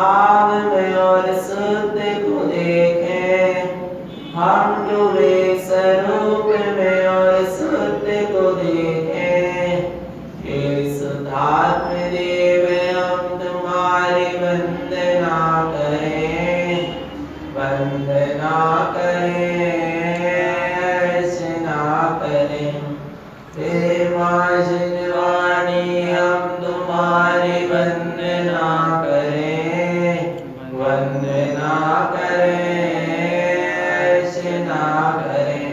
भाव में और सत्य को देखें, हम डूबे स्वरूप में और सत्य को देखें। हे शुद्धात्म देव हम तुम्हारी वंदना करें, वंदना करें, अर्चना करें। हे माँ जिनवाणी हम तुम्हारी वंदना करें, वंदना करें, अर्चना करें।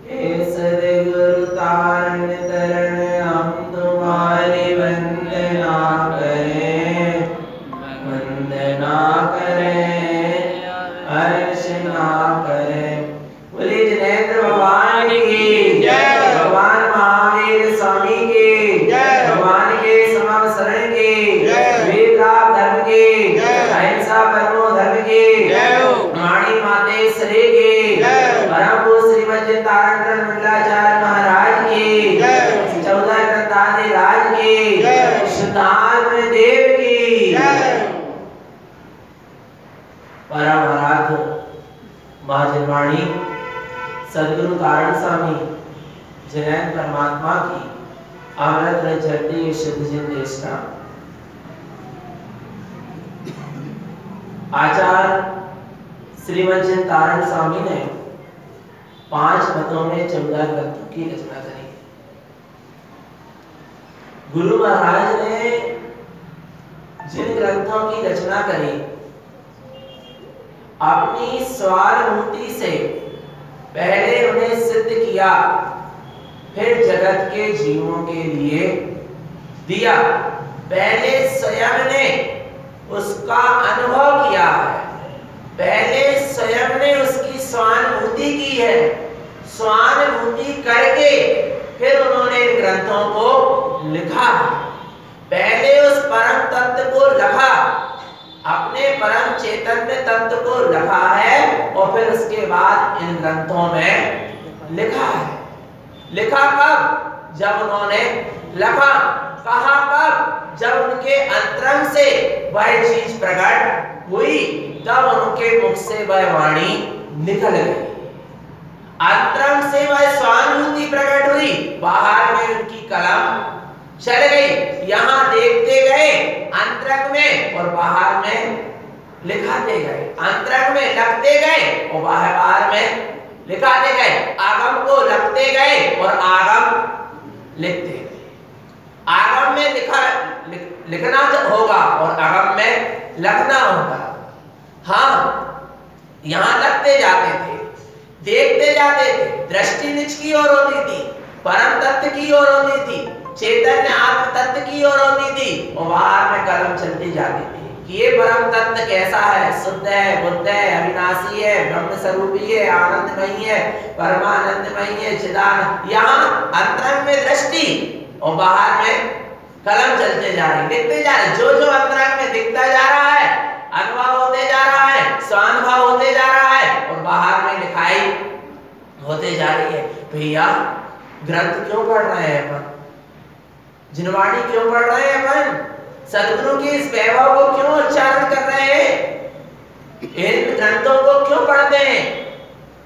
हे सद्गुरु तारण तरण हम तुम्हारी वंदना करें, वंदना करें, अर्चना करें। बोलिए जिनेंद्र भगवान की जय, भगवान महावीर स्वामी की जय, भगवान के समम शरण की जय, वेदराग धर्म की जय, अहिंसा परमो धर्म की जय, वाणी मातेश्वरी की जय, परम पूज्य श्रीमद तारण मंडलाचार्य महाराज की जय, 14 ग्रंथादि राज की जय, शुद्धात्म देव की जय। परम आराध्य महाजनवाणी सद्गुरु तारण स्वामी जैन परमात्मा की अमृत रचती शुद्ध जिन देशना आचार्य श्रीमद जिन तारण स्वामी ने 5 मतों में 14 ग्रंथों की रचना करी। गुरु महाराज ने जिन ग्रंथों की रचना करी अपनी स्वानुभूति से पहले उन्हें सिद्ध किया, फिर जगत के जीवों के लिए दिया। पहले स्वयं ने उसका अनुभव किया है, पहले स्वयं ने उसकी स्वानुभूति की है। स्वानुभूति करके फिर उन्होंने इन ग्रंथों को लिखा। पहले उस परम तत्व को लिखा, अपने परम चैतन्य तत्व को लिखा है और फिर उसके बाद इन ग्रंथों में लिखा है। लिखा कब? जब उन्होंने लिखा। कहा कब? जब उनके अंतरंग से वह चीज प्रकट हुई, तब उनके मुख से वह वाणी निकल गई। अंतरंग से वह स्वानुभूति प्रकट हुई, बाहर में उनकी कलम चल गई। यहाँ देखते गए अंतरंग में और बाहर में लिखाते गए, अंतरंग में लगते गए और बाहर में लिखाते गए। आगम को लगते गए और आगम लिखते गए। आगम में लिखना होगा और आगम में लिखना होगा। हाँ, यहाँ लगते जाते थे, देखते जाते थे, दृष्टि निज की ओर होती थी, परम तत्व की ओर होती थी, चैतन्य आत्म तत्व की ओर होती थी और बाहर में कलम चलती जाती थी कि ये परम तत्व कैसा है, शुद्ध है, बुद्ध है, अविनाशी है, ब्रह्म स्वरूपी है, आनंदमयी है, परमानंदमयी है, चिदानंद। यहाँ अंतरंग में दृष्टि और बाहर में कलम चलते जा रही, दिखते जा रहे। जो जो अंतरंग में दिखता जा रहा है, अनुभव होते जा रहा है, स्वानुभव होते जा रहा है और बाहर में लिखाई होते जा रही है। भैया ग्रंथ क्यों पढ़ रहे हैं अपन? जिनवाणी क्यों पढ़ रहे हैं अपन? सद्गुरु के इस वैभव को क्यों उच्चारण कर रहे हैं? इन ग्रंथों को क्यों पढ़ते हैं?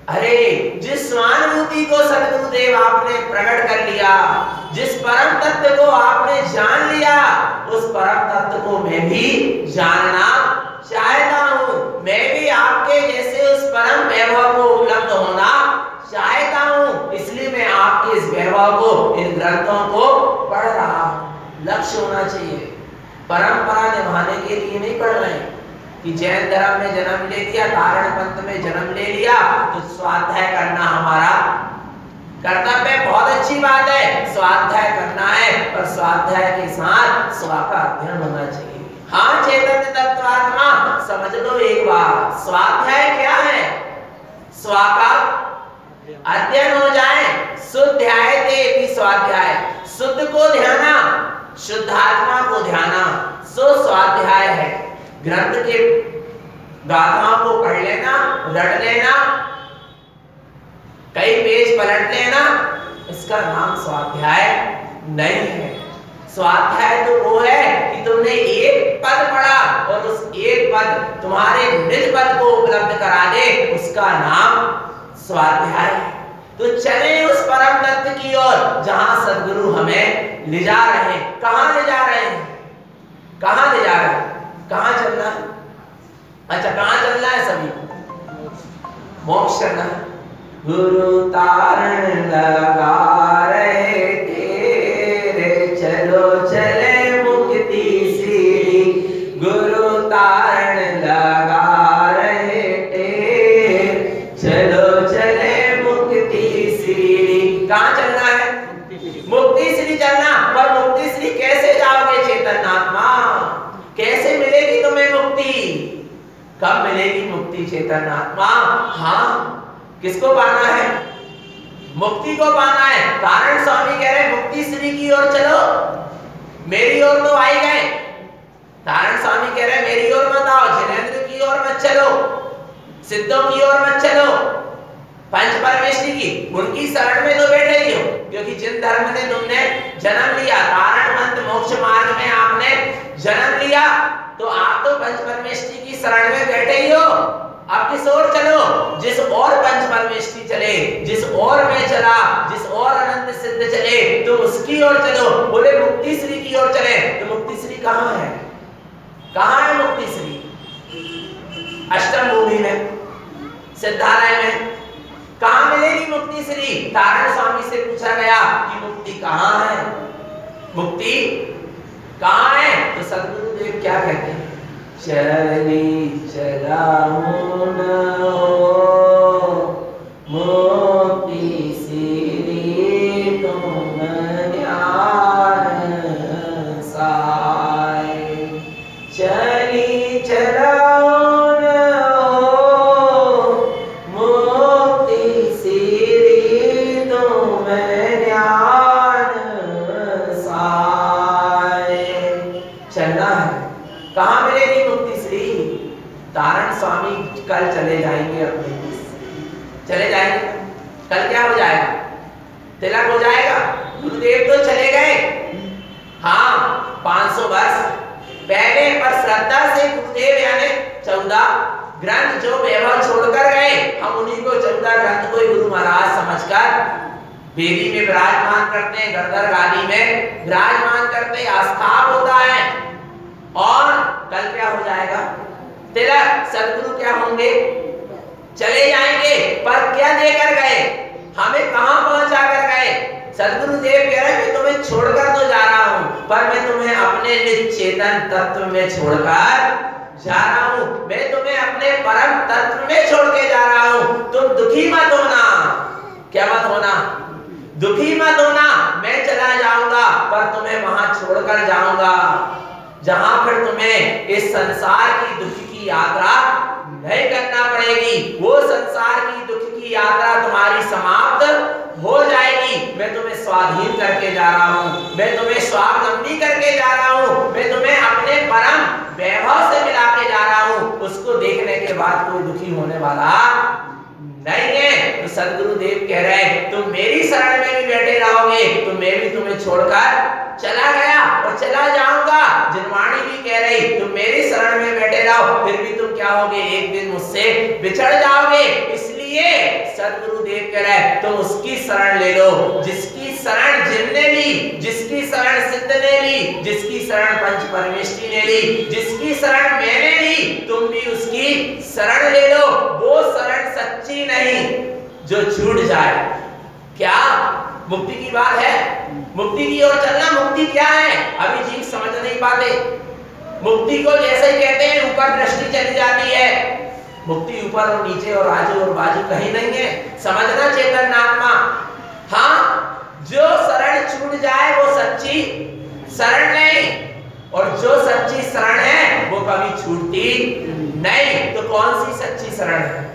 अरे जिस स्वानुभूति को सद्गुरु देव आपने प्रकट कर लिया, जिस परम तत्व को आपने जान लिया, उस परम तत्व को मैं भी जानना चाहता हूँ। मैं भी आपके जैसे उस परम वैभव को उपलब्ध होना चाहता हूँ। इसलिए मैं आपके इस वैभव को, इन ग्रंथों को पढ़ रहा हूँ। लक्ष्य होना चाहिए, परंपरा निभाने के लिए नहीं पढ़ रहे हैं कि जैन धर्म में जन्म ले लिया, तारण पंथ में जन्म ले लिया तो स्वाध्याय करना हमारा कर्तव्य। बहुत अच्छी बात है, स्वाध्याय करना है, पर स्वाध्याय के साथ स्वा का अध्ययन होना चाहिए। हाँ, चैतन्य तत्वात्मा समझ लो एक बार, स्वाध्याय क्या है? स्वा का अध्ययन हो जाए। शुद्धाय ते स्वाध्याय, शुद्ध को ध्याना, शुद्धात्मा को ध्याना, सो स्वाध्याय है। ग्रंथ के गाथाओं को पढ़ लेना, रट लेना, कई पेज पलट लेना, इसका नाम स्वाध्याय नहीं है। स्वाध्याय तो वो है कि तुमने एक पद पढ़ा और उस एक पद तुम्हारे निज पद को उपलब्ध करा दे, उसका नाम स्वाध्याय है। तो चले उस परम तत्व की ओर जहां सद्गुरु हमें ले जा रहे हैं। कहां ले जा रहे हैं? कहां ले जा रहे हैं? कहां चलना है? अच्छा, कहां चलना है? सभी मोक्ष करना है। गुरु तारण लगा रहे तेरे, चलो चले मुक्ति सीढ़ी। गुरु तारण लगा रहे तेरे, चलो चले मुक्ति सीढ़ी। कहां चलना है? मुक्ति सीढ़ी चलना। पर मुक्ति सीढ़ी कैसे जाओगे चेतन आत्मा? कैसे मिलेगी तुम्हें मुक्ति? कब मिलेगी मुक्ति चेतन आत्मा? हाँ, किसको पाना है? मुक्ति को पाना है। कारण स्वामी कह रहे मुक्ति श्री की ओर चलो, मेरी ओर तो आई गए। कारण स्वामी कह रहे मेरी ओर मत आओ, जिनेंद्र की ओर मत चलो, सिद्धों की ओर मत चलो, पंच परमेश्वरी की उनकी शरण में तो बैठे ही हो। क्योंकि जिन धर्म ने तुमने जन्म लिया, कारण मंत्र मोक्ष मार्ग में आपने जन्म लिया, तो आप तो पंच परमेश्वरी की शरण में बैठे ही हो। आप किस ओर चलो? जिस और पंच परमेश्वरी चले, जिस और मैं चला, जिस और अनंत सिद्ध चले, तुम उसकी ओर चलो। बोले मुक्ति श्री की ओर चले, तो मुक्ति श्री कहां है? कहां है मुक्ति श्री? अष्टम भूमि में, सिद्धालय में। कहां मिलेगी मुक्ति श्री? तारण स्वामी से पूछा गया कि मुक्ति कहां है? मुक्ति कहां है? तो सद्गुरुदेव क्या कहते हैं? चली चलाऊं न हो मुक्ति श्री तुम ध्यान साय। चली चलाऊं न हो मुक्ति श्री तुम ध्यान साय। चलना है। कहां मिलेगी मुक्ति श्री? तारण स्वामी कल चले जाएंगे अपने देश, चले जाएंगे। कल क्या हो जाएगा? तिलक हो जाएगा। गुरुदेव तो चले गए, हाँ 500 वर्ष पहले, पर श्रद्धा से गुरुदेव यानी 14 ग्रंथ जो वैभव छोड़कर गए, हम उन्हीं को 14 ग्रंथ को गुरु महाराज समझकर वेदी में विराजमान करते हैं, गरदर गादी में विराजमान करते, आस्थाप होता है। और कल क्या हो जाएगा? तिलक। सद्गुरु क्या होंगे? चले जाएंगे, पर क्या देकर गए? हमें कहां पहुंचा कर गए? सद्गुरुदेव कह रहे हैं मैं तुम्हें छोड़कर तो जा रहा हूं, पर मैं तुम्हें अपने निज चेतन तत्व में छोड़कर जा रहा हूं। मैं तुम्हें अपने परम तत्व में छोड़ के जा रहा हूं। तुम दुखी मत होना। क्या मत होना? दुखी मत होना। मैं चला जाऊंगा, पर तुम्हें वहां छोड़कर जाऊंगा जहां फिर तुम्हें इस संसार की दुख की यात्रा नहीं करना पड़ेगी। वो संसार की दुख की यात्रा तुम्हारी समाप्त हो जाएगी। मैं तुम्हें स्वाधीन करके जा रहा हूं, मैं तुम्हें स्वावलंबी करके जा रहा हूं, मैं तुम्हें अपने परम वैभव से मिला के जा रहा हूं। उसको देखने के बाद कोई दुखी होने वाला नहीं है। तो सद्गुरुदेव कह रहे हैं तुम मेरी शरण में भी बैठे रहोगे, तो मैं भी तुम्हें छोड़कर चला गया और चला जाऊंगा। जिनवाणी भी कह रही तुम मेरी शरण में बैठे रहो, फिर भी तुम क्या होगे? एक दिन मुझसे बिछड़ जाओगे। इसलिए सद्गुरुदेव कह रहे हैं तुम उसकी शरण ले लो जिसकी शरण जिनने ली, जिसकी शरण सिद्ध ने ली, जिसकी शरण पंच परमेश्वरी ने ली, जिसकी शरण मैंने ली, तुम भी उसकी शरण ले लो। वो शरण सच्ची नहीं जो छूट जाए। क्या मुक्ति की बात है? मुक्ति की ओर चलना। मुक्ति क्या है? अभी जीव समझ नहीं पाते। मुक्ति को जैसे ही कहते हैं ऊपर दृष्टि चली जाती है। मुक्ति ऊपर और नीचे और आजू और बाजू कहीं नहीं है। समझना चेतन आत्मा। हाँ, जो शरण छूट जाए वो सच्ची शरण नहीं, और जो सच्ची शरण है वो कभी छूटती नहीं। तो कौन सी सच्ची शरण है?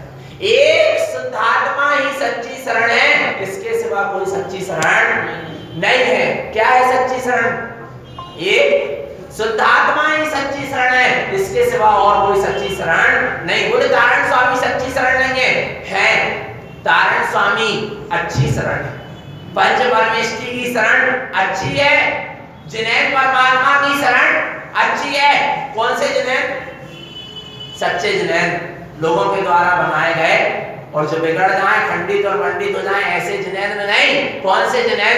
एक शुद्धात्मा ही सच्ची शरण है, इसके सिवा कोई सच्ची शरण नहीं है। क्या है सच्ची शरण? एक शुद्धात्मा ही सच्ची शरण है, इसके सिवा और कोई सच्ची शरण नहीं। बोले तारण स्वामी सच्ची शरण नहीं है तारण स्वामी अच्छी शरण है, पंच परमेश्वरी की शरण अच्छी है, जिन्हें परमात्मा की शरण अच्छी है। कौन से जिन्हें? सच्चे जिन्हें लोगों के द्वारा बनाए गए और जो बिगड़ जाए, खंडित और मंडित हो जाए, ऐसे जिन्हें में नहीं। कौन से जिन्हें?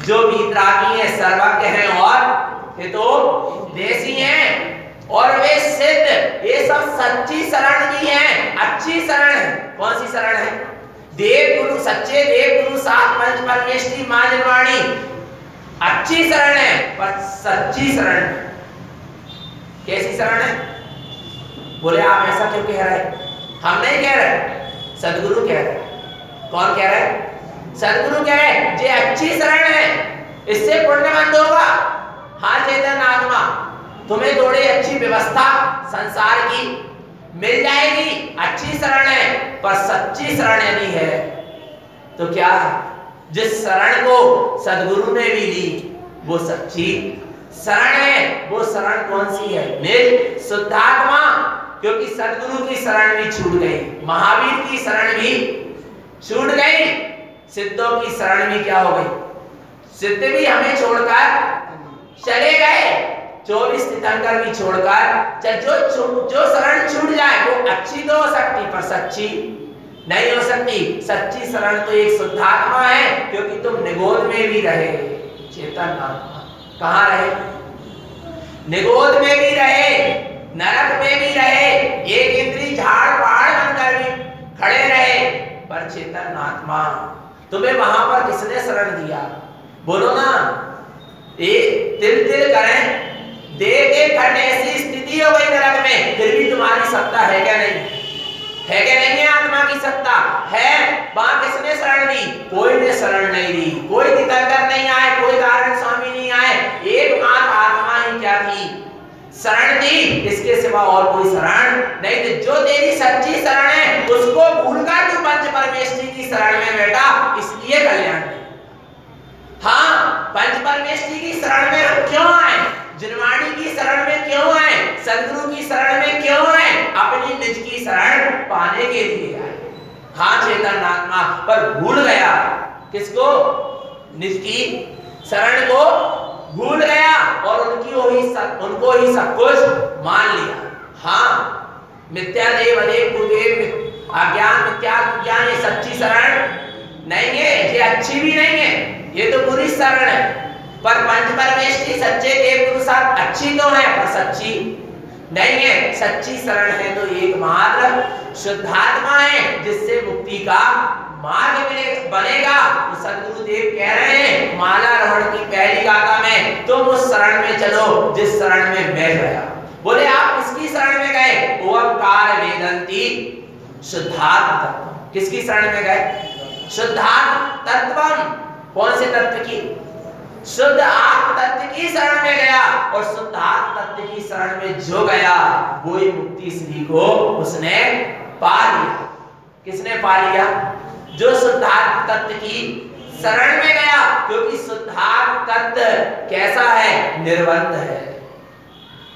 जो वीतरागी है, सर्वज्ञ हैं और ये तो देसी हैं और वे सिद्ध, ये सब सच्ची शरण की हैं, अच्छी शरण है। कौन सी शरण है? देव गुरु, सच्चे देव गुरु सात पंच परमेष्टि मां निर्वाणी, अच्छी शरण है पर सच्ची शरण है। कैसी शरण है? बोले आप ऐसा क्यों कह रहे? हम नहीं कह रहे, सदगुरु कह रहे। कौन कह रहे? सदगुरु कह रहे जे अच्छी शरण है, इससे पुण्यवंत होगा। हाँ चेतन आत्मा, तुम्हें थोड़ी अच्छी व्यवस्था संसार की मिल जाएगी, अच्छी शरण है, पर सच्ची शरण यदि है तो क्या है? जिस शरण को सदगुरु ने भी ली वो सच्ची शरण है। वो शरण कौन सी है? निज शुद्धात्मा। क्योंकि सदगुरु की शरण भी छूट गई, महावीर की शरण भी छूट गई, सिद्धों की शरण भी क्या हो गई? सिद्ध भी हमें छोड़कर चले गए, 24 तीर्थंकर भी छोड़कर। जो शरण छूट जाए वो अच्छी तो हो सकती पर सच्ची नहीं हो सकती। सच्ची शरण तो एक शुद्धात्मा है, क्योंकि तुम निगोद में भी रहे। चेतन आत्मा कहाँ रहे? निगोद में भी रहे, नरक में भी रहे, एक इंद्री झाड़ पहाड़ बनकर भी खड़े रहे, पर चेतन आत्मा तुम्हें वहां पर किसने शरण दिया? बोलो ना। एक तिल तिल करें, दे दे खड़े, ऐसी स्थिति हो गई नरक में, फिर भी तुम्हारी सत्ता है क्या? नहीं है क्या? नहीं है आत्मा की सत्ता है। वहां किसने शरण दी? कोई ने शरण नहीं दी, कोई तीर्थंकर नहीं आए, कोई कारण स्वामी नहीं आए, एकमात्र आत्मा ही क्या थी? शरण दी। इसके सिवा और कोई शरण नहीं थी। जो तेरी सच्ची शरण है उसको भूलकर तू पंच परमेष्टि की शरण में बैठा, इसलिए कल्याण नहीं। हाँ, पंच परमेष्टि की शरण में क्यों आए? जिनवाणी की शरण में क्यों आए? सदगुरु की शरण में क्यों आए? अपनी निज की शरण पाने के लिए आए। हाँ चेतन आत्मा, पर भूल गया किसको? निज की शरण को भूल गया और उनको ही सब कुछ मान लिया। हाँ, मिथ्या देव अदेव कुदेव, अज्ञान मिथ्या ज्ञान, ये सच्ची शरण नहीं है, ये अच्छी भी नहीं है, ये तो बुरी शरण है। पर पंच परमेष्टि सच्चे देव गुरु साथ अच्छी तो है पर सच्ची नहीं है। सच्ची शरण है तो एकमात्र शुद्धात्मा है, जिससे मुक्ति का मार्ग बनेगा। तो सदगुरु देव कह रहे हैं माला रोहण की पहली गाथा में, तुम उस शरण में चलो जिस शरण में मैं गया। बोले आप किसकी शरण में गए? ओंकार वेदंती शुद्धात्म तत्व। किसकी शरण में गए? शुद्धात्म तत्वम। कौन से तत्व की? शुद्ध आत्म तत्व की शरण में गया, और शुद्ध आत्म तत्व की शरण में जो गया वो ही मुक्ति श्री को उसने पा लिया। किसने पा लिया? जो शुद्धात्म तत्व की शरण में गया। क्योंकि शुद्धात्म तत्व कैसा है? निर्बंध है।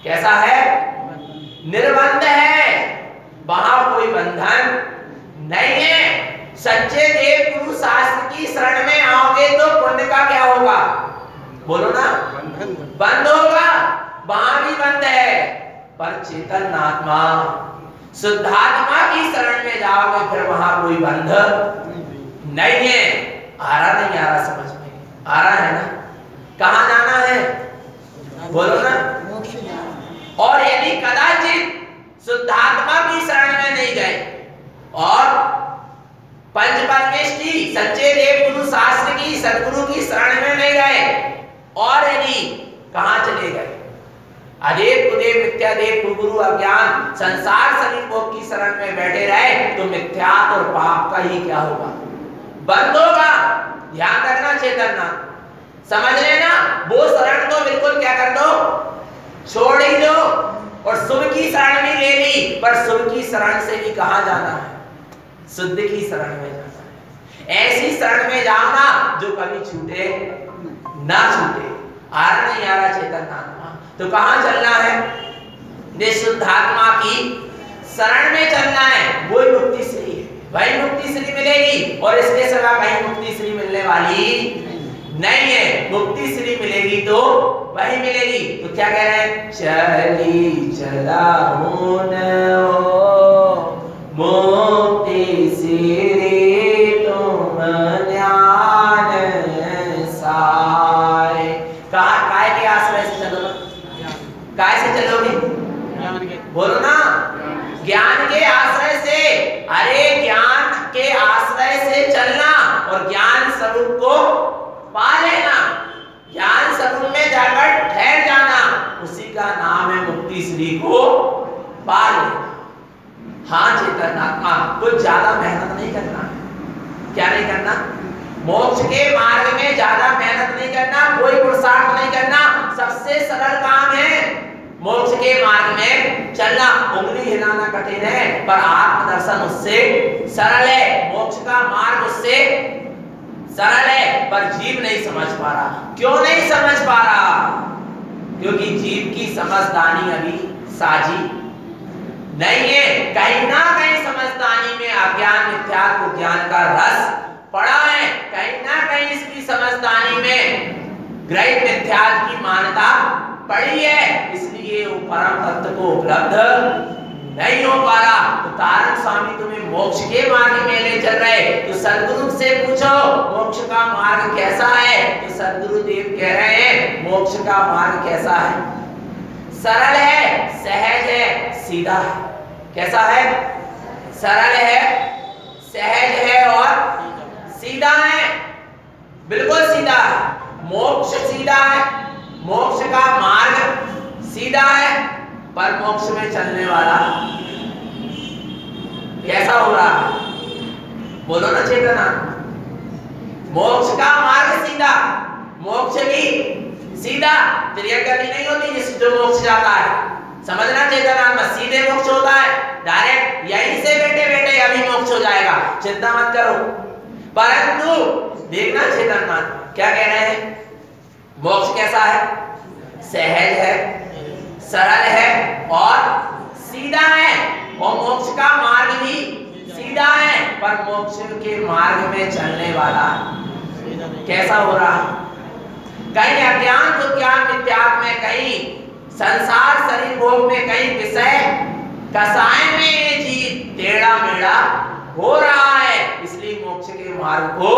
कैसा है? निर्बंध है, वहां कोई बंधन नहीं है। सच्चे देव गुरु शास्त्र की शरण में आओगे तो पुण्य का क्या होगा? बोलो ना, बंद होगा। वहां भी बंद है, पर चेतन आत्मा शुद्धात्मा की शरण में जाओगे फिर वहां कोई बंध नहीं है। आ रहा नहीं? आ रहा समझ में? आ रहा है ना? कहां जाना है? बोलो ना। और यदि कदाचित शुद्धात्मा की शरण में नहीं गए और पंच परमेष्टि सच्चे देव गुरु शास्त्र की सदगुरु की शरण में नहीं गए, और यदि कहां चले गए? अदेव कुदेव मिथ्या देव गुरु अज्ञान संसार शरीर भोग की शरण में बैठे रहे तो मिथ्या और पाप का ही क्या होगा? बंद होगा। ध्यान रखना चेतना, समझ लेना। वो शरण तो बिल्कुल क्या कर दो? छोड़ ही दो। और शुभ की शरण भी ले ली, पर शुभ की शरण से भी कहां जाना है? शुद्ध की शरण में जाना है। ऐसी शरण में जाओ ना जो कभी छूटे ना छूटे। आ रहा नहीं? आ रहा चेतन आत्मा? तो कहां चलना है? निशुद्धात्मा की शरण में चलना है। वही मुक्ति श्री है, वही मुक्ति श्री मिलेगी, और इसके सिवा कहीं मुक्ति श्री मिलने वाली नहीं है। मुक्ति श्री मिलेगी तो वही मिलेगी। तो क्या कह रहे हैं, चली चला मुक्ति श्री तुम ज्ञान साय। काय के आश्रय से चलोगे, काय से चलोगे, बोलो ना, ज्ञान के आश्रय से। अरे ज्ञान के आश्रय से चलना और ज्ञान स्वरूप को पा लेना, ज्ञान स्वरूप में जाकर ठहर जाना, उसी का नाम है मुक्ति श्री को पा लेना। हाँ चेतन आत्मा, कुछ ज्यादा मेहनत नहीं करना। क्या नहीं करना, मोक्ष के मार्ग में ज्यादा मेहनत नहीं करना, कोई पुरुषार्थ नहीं करना। सबसे सरल काम है मोक्ष के मार्ग में चलना। उंगली हिलाना कठिन है पर आत्मदर्शन उससे सरल है। मोक्ष का मार्ग उससे सरल है पर जीव नहीं समझ पा रहा। क्यों नहीं समझ पा रहा, क्योंकि जीव की समझदानी अभी साझी नहीं है। कहीं ना कहीं समझदानी में अज्ञान मिथ्यात्व ज्ञान का रस पड़ा है, कहीं ना कहीं इसकी समझदानी में ग्रहित मिथ्यात्व की मान्यता पड़ी है, इसलिए वो परम तत्व को उपलब्ध नहीं हो पा रहा। तो तारक स्वामी तुम्हें मोक्ष के मार्ग में ले चल रहे, तो सदगुरु से पूछो मोक्ष का मार्ग कैसा है। तो सदगुरु देव कह रहे हैं मोक्ष का मार्ग कैसा है, सरल है, सहज है, सीधा है। कैसा है, सरल है, सहज है और सीधा है, बिल्कुल सीधा है। मोक्ष सीधा है, मोक्ष का मार्ग सीधा है, पर मोक्ष में चलने वाला कैसा हो रहा है, बोलो ना चेतना। मोक्ष का मार्ग सीधा, मोक्ष भी सीधा, त्रियगति नहीं होती जिस जो मोक्ष जाता है। समझना चेतना में सीधे मोक्ष होता है, डायरेक्ट यहीं से बैठे बैठे अभी मोक्ष हो जाएगा, चिंता मत करो। परंतु देखना चेतना क्या कह रहे हैं, मोक्ष कैसा है, सहज है, सरल है और सीधा है। और मोक्ष का मार्ग भी सीधा है, पर मोक्ष के मार्ग में चलने वाला कैसा हो रहा है, कहीं अज्ञान तो ज्ञान मिथ्यात्व में, कहीं संसार शरीर भोग में, कहीं विषय कसाय में ये जीव टेढ़ा मेढ़ा हो रहा है, इसलिए मोक्ष के मार्ग को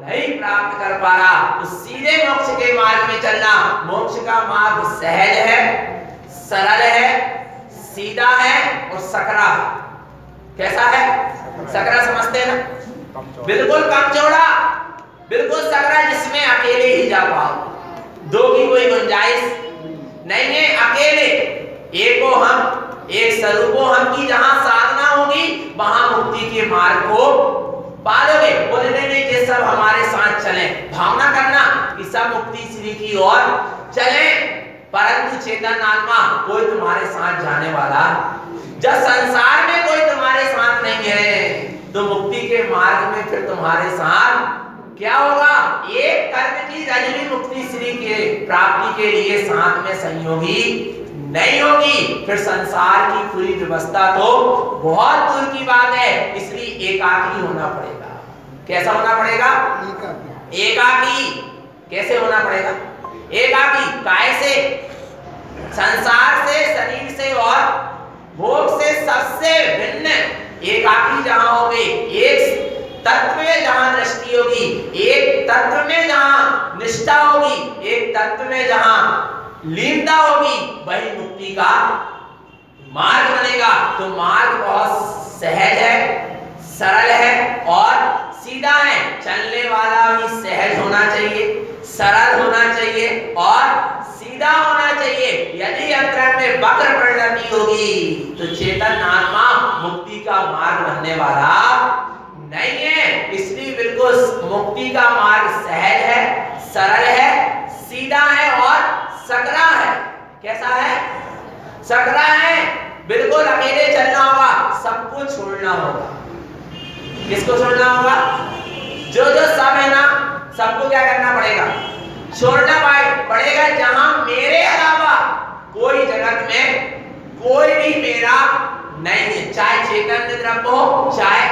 नहीं प्राप्त कर पा रहा। तो सीधे मोक्ष के मार्ग में चलना। मोक्ष का मार्ग सहज है, सरल है, सीधा है और सकरा है। कैसा है, सकरा समझते हैं ना, बिल्कुल कम चौड़ा, बिल्कुल सकरा, जिसमें अकेले ही जा पाओ, दो की कोई गुंजाइश नहीं है। अकेले एको हम, एक स्वरूपो हम की जहां साधना होगी वहां मुक्ति के मार्ग को पालोगे। बोलने नहीं कि सब हमारे साथ चलें, भावना करना कि सब मुक्ति श्री की ओर चलें, परंतु चेतन आत्मा कोई तुम्हारे साथ जाने वाला, जब संसार में कोई तुम्हारे साथ नहीं है तो मुक्ति के मार्ग में फिर तुम्हारे साथ क्या होगा, एक कर्म की रजनी मुक्ति श्री के प्राप्ति के लिए साथ में संयोगी नहीं होगी। फिर संसार की पूरी व्यवस्था तो बहुत दूर की बात है, इसलिए एकाकी होना पड़ेगा। कैसा होना पड़ेगा, एकाकी। कैसे होना पड़ेगा, एकाकी। कैसे, संसार से, शरीर से और भोग से सबसे भिन्न एकाकी जहां होगे, एक तत्व में जहां दृष्टि होगी, एक तत्व में जहां निष्ठा होगी, एक तत्व में जहां लीनता होगी, वही मुक्ति का मार्ग बनेगा। तो मार्ग बहुत सहज है, सरल है और सीधा है। चलने वाला भी सहज होना चाहिए, सरल होना चाहिए और सीधा होना चाहिए। यदि अंतरण में वक्र परिणति होगी तो चेतन आत्मा मुक्ति का मार्ग बनने वाला नहीं है। इसलिए बिल्कुल मुक्ति का मार्ग सहज है, सरल है, सीधा है और सकरा है। कैसा है, सकरा है, बिल्कुल अकेले चलना होगा, सबको छोड़ना होगा। किसको छोड़ना होगा, जो जो सब है ना, सबको क्या करना पड़ेगा, छोड़ना पड़ेगा। जहां मेरे अलावा कोई जगत में कोई भी मेरा नहीं है, चाहे चैतन्य द्रव्य हो चाहे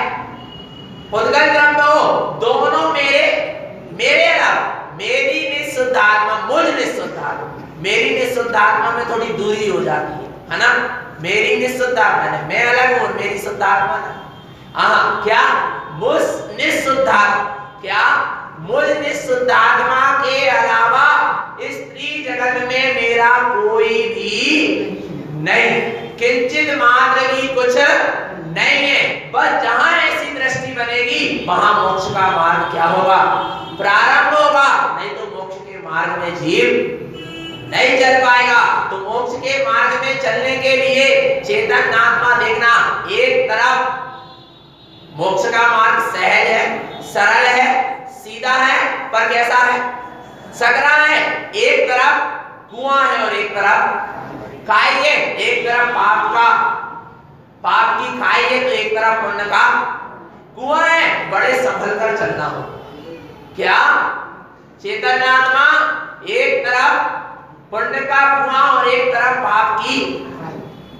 उद्गत द्रव्य हो, दोनों मेरे अलावा, मेरी निस्व निःशुद्ध आत्मा, मुझ निःशुद्ध आत्मा, मेरी निःशुद्ध आत्मा में थोड़ी दूरी हो जाती है ना। मेरी निःशुद्ध आत्मा है, मैं अलग हूं, मेरी शुद्ध आत्मा ना। क्या मुझ निःशुद्ध आत्मा, क्या मुझ निःशुद्ध आत्मा के अलावा स्त्री जगत में मेरा कोई भी नहीं, किंचित मात्र भी कुछ नहीं है। बस जहां ऐसी दृष्टि बनेगी वहां मोक्ष का मार्ग क्या होगा, प्रारंभ होगा। नहीं तो मोक्ष के मार्ग में जीव नहीं चल पाएगा। तो मोक्ष के मार्ग में चलने के लिए चेतन आत्मा देखना, एक तरफ मोक्ष का मार्ग सहज है, सरल है, सीधा है, पर कैसा है, सकरा है। एक तरफ कुआं है और एक तरफ खाई है। एक तरफ पाप की खाई है तो एक तरफ पुण्य का कुआं है। बड़े संभल कर चलना हो। क्या चेतन आत्मा एक तरफ पुण्य का कुआं और एक तरफ पाप की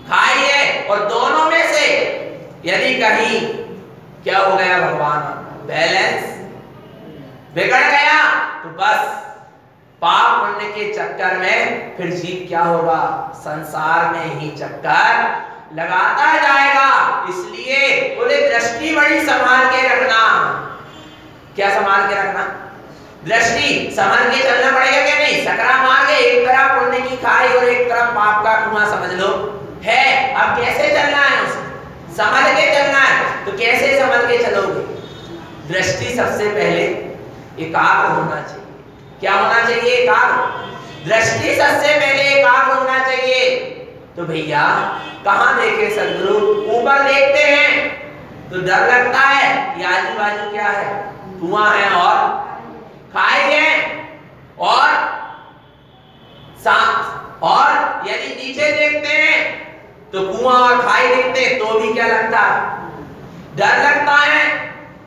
खाई है, और दोनों में से यदि कहीं क्या हो गया भगवान, बैलेंस बिगड़ गया तो बस पाप पुण्य के चक्कर में फिर जीव क्या होगा, संसार में ही चक्कर लगाता जाएगा। इसलिए बोले दृष्टि बड़ी संभाल के रखना। क्या संभाल के रखना, दृष्टि संभाल के चलना पड़ेगा क्या नहीं। सकरा मार्ग है, एक तरफ पुण्य की खाई और एक तरफ पाप का कुआं समझ लो है। अब कैसे चलना है, उसे संभल के चलना है। तो कैसे संभल के चलोगे, दृष्टि सबसे पहले एकाग्र होना चाहिए। क्या होना चाहिए, एकाग्र। दृष्टि सबसे पहले एकाग्र होना चाहिए। तो भैया कहां देखे सदगुरु, ऊपर देखते हैं तो डर लगता है कि आजू बाजू क्या है, कुआं है और खाई है, और यदि नीचे देखते हैं तो कुआं और खाई देखते हैं तो भी क्या लगता है, डर लगता है।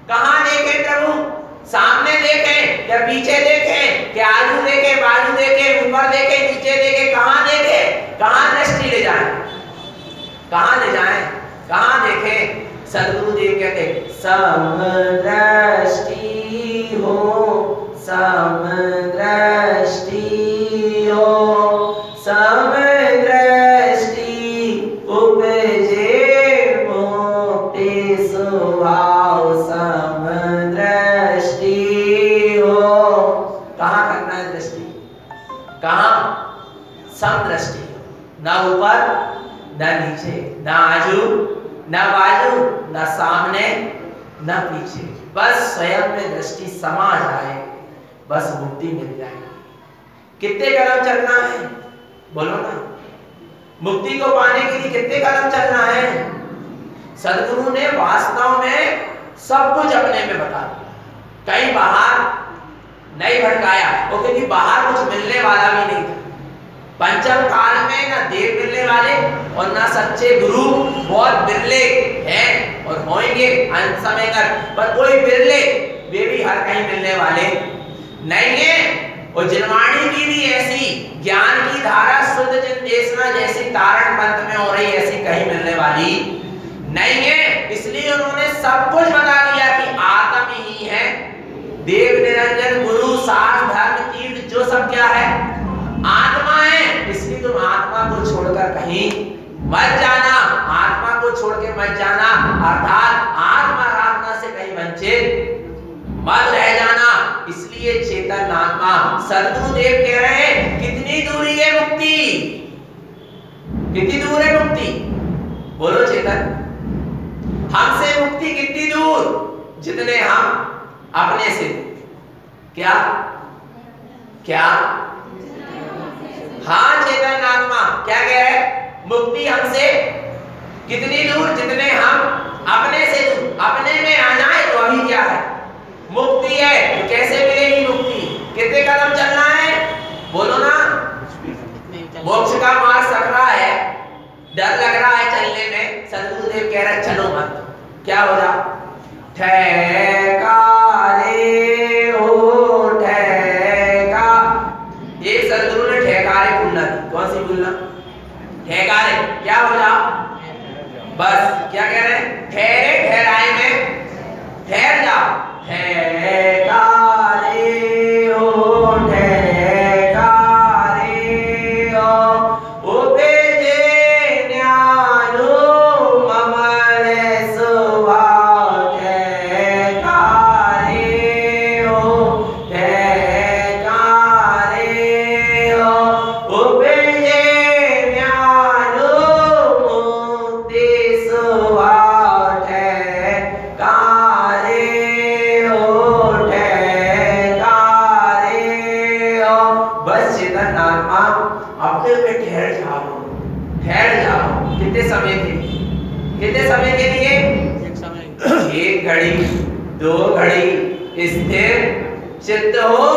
कहां देखें प्रभु, सामने देखें क्या पीछे देखें, क्या आजू देखें बाजू देखें, ऊपर देखें नीचे देखें, कहां देखें, कहां दृष्टि ले जाएं, कहां ले जाएं, कहां देखें। सदगुरुदेव कहते समदृष्टि हो, समदृष्टि हो, समदृष्टि उपजे मुक्ति स्वभाव, समदृष्टि हो। कहां करना है दृष्टि, कहां, समदृष्टि, ना ऊपर ना नीचे, ना आजू ना बाजू, ना सामने ना पीछे, बस स्वयं में दृष्टि समा जाए, बस मुक्ति मिल जाएगी। कितने कदम चलना है बोलो ना, मुक्ति को पाने के लिए कितने कदम चलना है। सदगुरु ने वास्तव में सब कुछ अपने में बता दिया, कहीं बाहर नहीं भटकाया, वो क्योंकि बाहर कुछ मिलने वाला भी नहीं था। पंचम काल में ना देव मिलने वाले और ना सच्चे गुरु, बहुत बिरले हैं और होंगे अंत समय तक, पर कोई बिरले, वे भी हर कहीं मिलने वाले नहीं है। और जिनवाणी की भी ऐसी ज्ञान की धारा शुद्ध चिंदेशना जैसी तारण पंथ में हो रही, ऐसी कहीं मिलने वाली नहीं है। इसलिए उन्होंने सब कुछ बता दिया कि आत्म ही है, देव निरंजन गुरु सार धर्म तीर्थ जो सब क्या है, आत्मा है। इसलिए तुम आत्मा को छोड़कर कहीं मत जाना, आत्मा को छोड़ के मत जाना, अर्थात आत्मा आराधना से कहीं वंचित मत रह जाना। इसलिए चेतन आत्मा, सदगुरुदेव कह रहे हैं कितनी दूरी है मुक्ति, कितनी दूर है मुक्ति, बोलो चेतन, हमसे मुक्ति कितनी दूर, जितने हम अपने से, क्या क्या, हाँ चेतन आत्मा क्या कह रहे हैं, मुक्ति हमसे कितनी दूर, जितने हम अपने से दूर। अपने में आ जाए तो अभी क्या है, मुक्ति है। तो कैसे मिलेगी मुक्ति, कितने कदम चलना है बोलो ना। मोक्ष का मार्ग सकरा है, डर लग रहा है चलने में, सदगुरुदेव कह रहे चलो मत, क्या हो जा, ठहकारे हो ठहका। ये सदगुरु ने ठहकारे बोलना दी, कौन सी बोलना, ठहकारे, क्या हो जा, बस क्या कह रहे हैं, ठहरे ठहराए में ठहर जाओ, ठहकारे हो ठहर कितने समय के लिए? एक घड़ी, 2 घड़ी स्थिर चित्त हो।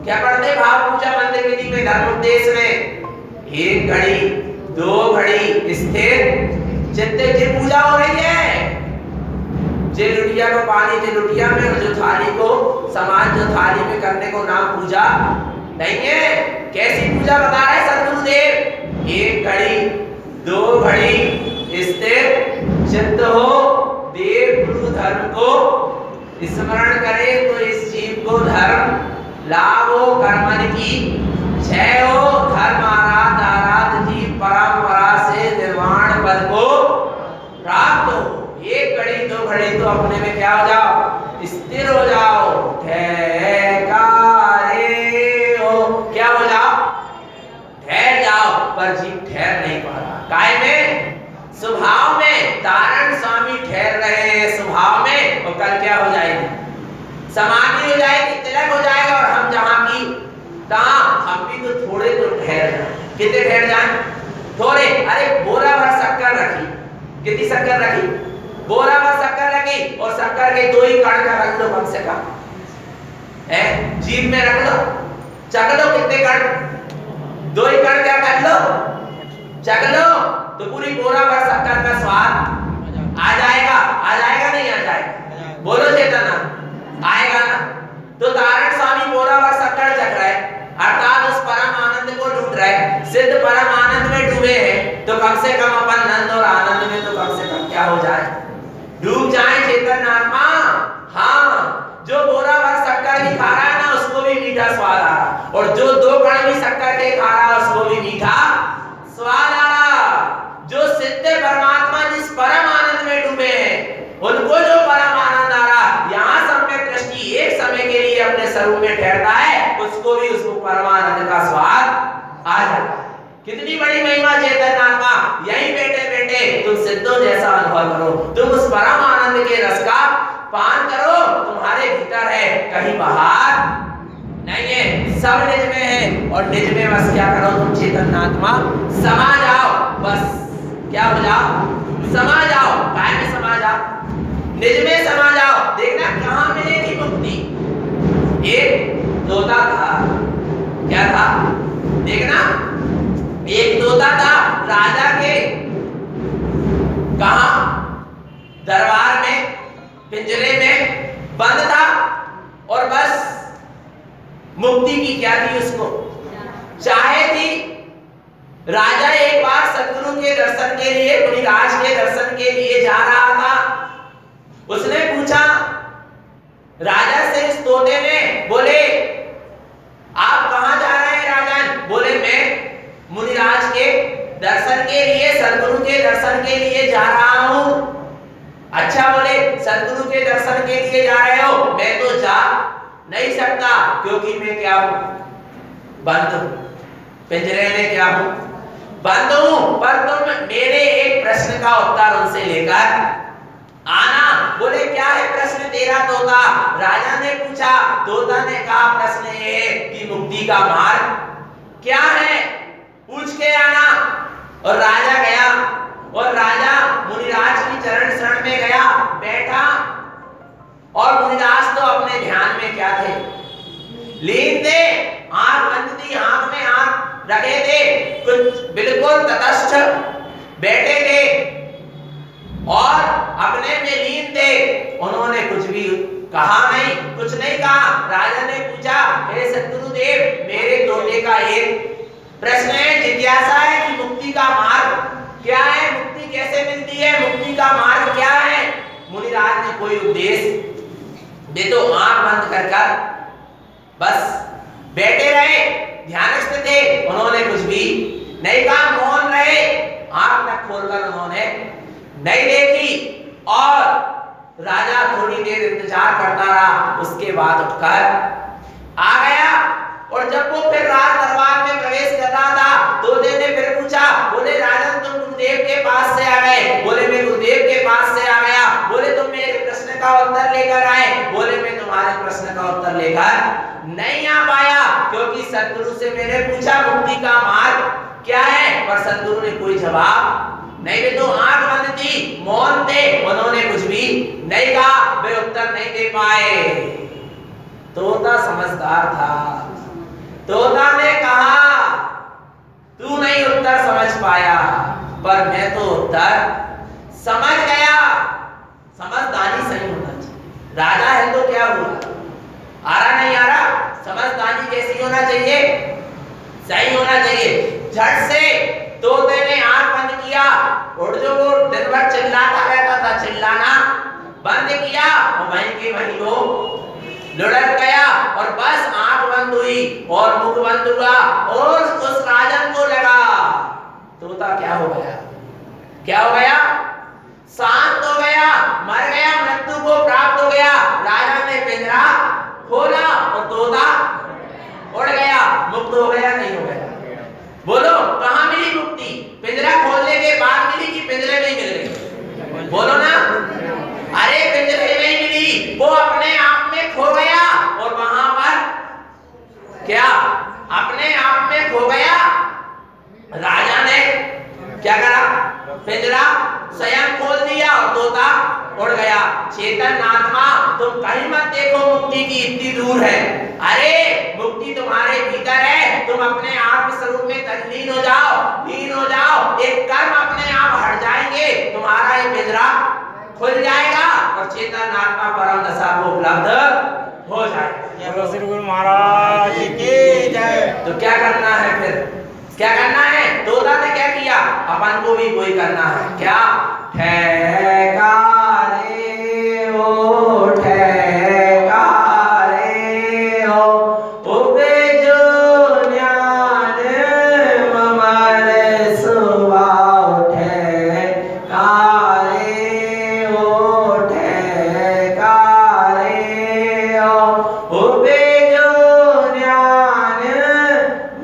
क्या पढ़ते भाव पूजा मंदिर विधि में, धर्मोपदेश में? एक घड़ी, 2 घड़ी स्थिर चित्त की पूजा हो रही है। जे लुटिया को पानी, जे लुटिया में जो थाली को समाज जो थाली में करने को नाम पूजा नहीं है। कैसी पूजा बता रहे सदगुरुदेव? एक घड़ी, 2 घड़ी स्थिर चित्त हो, देव गुरु धर्म को स्मरण करे तो इस जीव को धर्म लाभ हो, कर्मन की क्षय हो, धर्म आराध जीव परंपरा से निर्वाण पद को प्राप्त हो। एक घड़ी, 2 घड़ी तो अपने में क्या हो जाओ? स्थिर हो जाओ, ठहरे हो। क्या हो जाओ? ठहर जाओ। पर जीव ठहर नहीं पा रहा। काय में? स्वभाव में। तारण स्वामी ठहर रहे हैं स्वभाव में, और कल क्या हो जाएगी? समाधि हो जाएगी, तिलक हो जाएगा, और हम जहां की तहां हम भी तो थोड़े तो ठहर जाए। कितने ठहर जाए? थोड़े। अरे बोरा भर शक्कर रखी, कितनी शक्कर रखी? बोरा भर शक्कर रखी, और शक्कर के 2 ही कण का रख लो कम से कम, है जीभ में रख लो, चख लो। कितने कण? 2 ही कण क्या कर लो? चख लो, तो पूरी बोरा भर शक्कर का स्वाद आ जाएगा। आ जाएगा नहीं आ जाएगा? बोलो चेतन, आएगा ना? तो तारण स्वामी बोरा भर शक्कर चख रहे, अर्थात उस परम आनंद को लूट रहे, सिद्ध परम आनंद में डूबे हैं। तो कम से कम अपन नंद और आनंद में तो कम से कम क्या हो जाए? डूब जाए चेतन आत्मा। हाँ, जो बोरा भर शक्कर भी खा रहा है ना, उसको भी मीठा स्वाद आ रहा, और जो 2 कण भी शक्कर के खा रहा है उसको भी मीठा स्वाद आ रहा। जो सिद्ध परमात्मा जिस परम आनंद में डूबे हैं, उनको जो परम आनंद आ रहा, यहाँ सम्यक दृष्टि एक समय के लिए अपने स्वरूप में ठहरता है, उसको भी उसको परमानंद का स्वाद आ जाता है। कितनी बड़ी महिमा चेतन आत्मा। यहीं बैठे बैठे तुम सिद्धों जैसा अनुभव करो, तुम उस परम आनंद के रस का पान करो। तुम्हारे भीतर है, कहीं बाहर नहीं है, सब निज में है। और निज में बस क्या करो तुम चेतन आत्मा? समा जाओ। बस क्या हो जाओ? समा जाओ। काय में समा जाओ? निज में समा जाओ। देखना कहां मिलेगी मुक्ति। एक तोता था, क्या था? देखना, एक तोता था राजा के कहा? दरबार में, पिंजरे में बंद था, और बस मुक्ति की क्या थी? उसको चाहे थी। राजा एक बार सद्गुरु के दर्शन के लिए, मुनिराज के दर्शन के लिए जा रहा था। उसने पूछा राजा से, इस तोते ने, बोले आप कहां जा रहे हैं राजन? बोले मैं मुनिराज के दर्शन के लिए, सद्गुरु के दर्शन के लिए जा रहा हूं। अच्छा, बोले सद्गुरु के दर्शन के लिए जा रहे हो? मैं तो जा नहीं सकता, क्योंकि मैं क्या हूं? बंद हूं, पिंजरे में क्या हूं? बंद हूं। पर तुम मेरे एक प्रश्न का उत्तर उनसे लेकर आना। बोले क्या है प्रश्न तेरा तोता? राजा ने पूछा। तोता ने कहा प्रश्न ये है कि मुक्ति का मार्ग क्या है, पूछ के आना। और राजा गया, और राजा मुनिराज की चरण शरण में गया, बैठा, और मुनिराज तो अपने ध्यान में क्या थे? लीन थे, आंख बंद थी, आंख में आंख रखे थे, कुछ बिल्कुल तटस्थ बैठे थे और अपने में लीन थे। उन्होंने कुछ भी कहा नहीं, कुछ नहीं कहा। राजा ने पूछा, हे सद्गुरुदेव, मेरे तोते का एक प्रश्न है, जिज्ञासा है कि मुक्ति का मार्ग क्या है, मुक्ति कैसे मिलती है, मुक्ति का मार्ग क्या है? मुनिराज ने कोई उपदेश दे तो आंख बंद कर बस बैठे रहे, ध्यानस्थ थे। उन्होंने कुछ भी नहीं कहा, मौन रहे, आंख न खोलकर उन्होंने नहीं देखी। और राजा थोड़ी देर इंतजार करता रहा, उसके बाद उठकर आ गया। और जब वो फिर राज दरबार में प्रवेश कर रहा था, तोते ने फिर पूछा, बोले राजन तुम गुरुदेव के पास से आ गए? बोले मैं गुरुदेव के पास से आ गया। बोले तुम मेरे प्रश्न का उत्तर लेकर आए? बोले मैं तुम्हारे प्रश्न का उत्तर लेकर नहीं आ पाया, क्योंकि सद्गुरु से मैंने पूछा मुक्ति का मार्ग क्या है, पर सद्गुरु ने कोई जवाब नहीं वे तो आंख बंद थी, मौन थे, उन्होंने कुछ भी नहीं कहा, वे उत्तर नहीं दे पाए। तोता समझदार था, तोता ने कहा तू नहीं उत्तर समझ पाया, पर मैं तो उत्तर समझ गया। समझदारी सही होना चाहिए। राजा है तो क्या हुआ, आ रहा नहीं आ रहा, समझदारी कैसी होना चाहिए, सही होना चाहिए। झट से तोते ने आंख बंद किया, और जो वो दिन भर चिल्लाता रहता था, चिल्लाना बंद किया और वहीं के वहीं वो लुढ़क गया, और बस आंख बंद हुई और मुख बंद हुआ, और उस राजन को लगा तोता क्या हो गया, क्या हो गया, शांत हो गया, मर गया, मृत्यु को प्राप्त हो गया। राजा ने पिंजरा खोला और तोता उड़ गया, मुक्त हो गया, नहीं हो गया? बोलो कहां मिली मुक्ति, पिंजरा खोलने के बाद मिली कि पिंजरे में ही मिल गई? बोलो ना, अरे पिंजरे में ही मिली, वो अपने आप में खो गया, और वहां पर क्या अपने आप में खो गया। राजा ने क्या करा, पिंजरा स्वयं खोल दिया और तोता उड़ गया। चेतन आत्मा तुम कहीं मत देखो मुक्ति की इतनी दूर है, अरे मुक्ति तुम्हारे भीतर है, तुम अपने आत्म स्वरूप में तल्लीन हो जाओ, लीन हो जाओ, एक कर्म अपने आप हट जाएंगे, तुम्हारा ये पिंजरा खुल जाएगा और चेतन आत्मा परम दशा को उपलब्ध हो जाएगा। श्री गुरु महाराज की जय। तो क्या करना है फिर, क्या करना है? तोता ने क्या किया, अपन को भी कोई करना है, क्या? ठहका रे ओ ठहका रे ओ उपजो ज्ञान ममल सुभाव, ठहका रे ओ ठहका रे ओ उपजो ज्ञान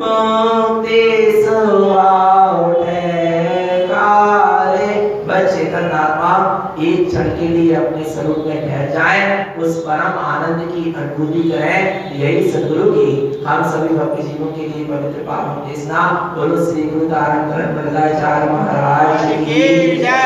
मुक्ति सुभाव, ठहका रे। बस चेतन आत्मा एक क्षण के लिए अपने स्वरूप में ठहर जाए, उस परम आनंद की अनुभूति करें। यही सद्गुरु की हम सभी भक्त जीवों के लिए पवित्र पावन देशना। बोलो श्री गुरु तारण महाराज की जय।